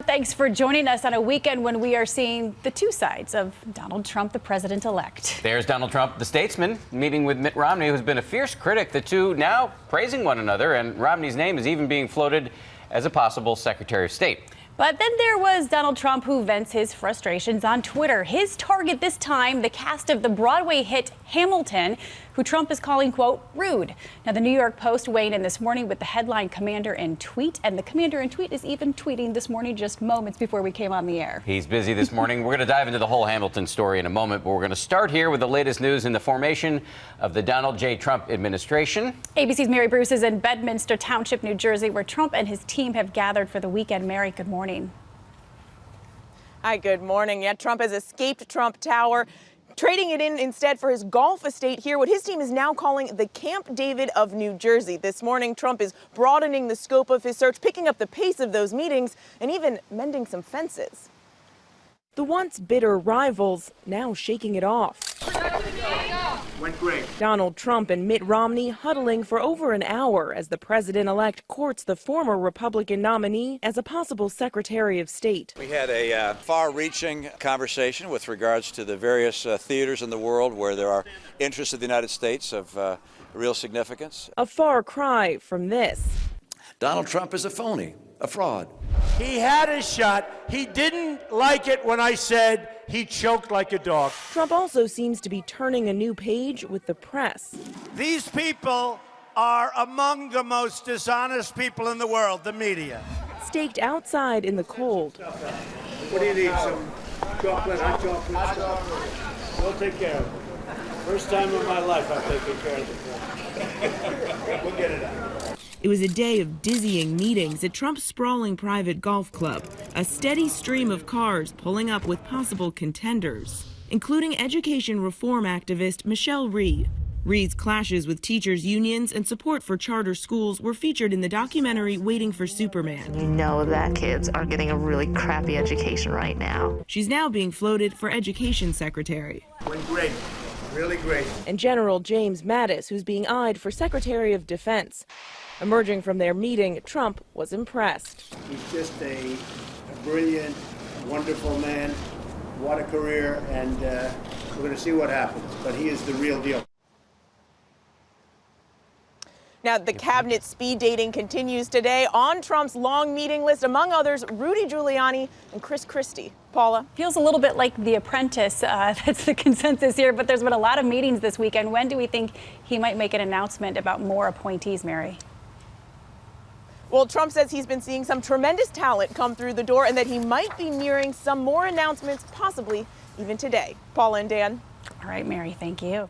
thanks for joining us on a weekend when we are seeing the two sides of Donald Trump, the president-elect. There's Donald Trump, the statesman, meeting with Mitt Romney, who's been a fierce critic. The two now praising one another, and Romney's name is even being floated as a possible Secretary of State. But then there was Donald Trump, who vents his frustrations on Twitter. His target this time, the cast of the Broadway hit Hamilton, who Trump is calling, quote, rude. Now, the New York Post weighed in this morning with the headline Commander in Tweet, and the Commander in Tweet is even tweeting this morning just moments before we came on the air. He's busy this morning. We're going to dive into the whole Hamilton story in a moment, but we're going to start here with the latest news in the formation of the Donald J. Trump administration. ABC's Mary Bruce is in Bedminster Township, New Jersey, where Trump and his team have gathered for the weekend. Mary, good morning. Hi, good morning. Yeah, Trump has escaped Trump Tower, trading it in instead for his golf estate here, what his team is now calling the Camp David of New Jersey. This morning, Trump is broadening the scope of his search, picking up the pace of those meetings, and even mending some fences. The once bitter rivals now shaking it off. Went great. Donald Trump and Mitt Romney huddling for over an hour as the president-elect courts the former Republican nominee as a possible Secretary of State. We had a far-reaching conversation with regards to the various theaters in the world where there are interests of the United States of real significance. A far cry from this. Donald Trump is a phony, a fraud. He had his shot. He didn't like it when I said he choked like a dog. Trump also seems to be turning a new page with the press. These people are among the most dishonest people in the world, the media. Staked outside in the cold. What do you need? Some chocolate, hot chocolate? We'll take care of it. First time in my life I've taken care of it. We'll get it out. It was a day of dizzying meetings at Trump's sprawling private golf club, a steady stream of cars pulling up with possible contenders, including education reform activist Michelle Rhee. Rhee's clashes with teachers' unions and support for charter schools were featured in the documentary Waiting for Superman. You know that kids are getting a really crappy education right now. She's now being floated for education secretary. Went great. Really great. And General James Mattis, who's being eyed for Secretary of Defense. Emerging from their meeting, Trump was impressed. He's just a brilliant, wonderful man. What a career, and we're going to see what happens. But he is the real deal. Now, the cabinet speed dating continues today. On Trump's long meeting list, among others, Rudy Giuliani and Chris Christie. Paula? Feels a little bit like The Apprentice. That's the consensus here, but there's been a lot of meetings this weekend. When do we think he might make an announcement about more appointees, Mary? Well, Trump says he's been seeing some tremendous talent come through the door and that he might be nearing some more announcements, possibly even today. Paula and Dan. All right, Mary, thank you.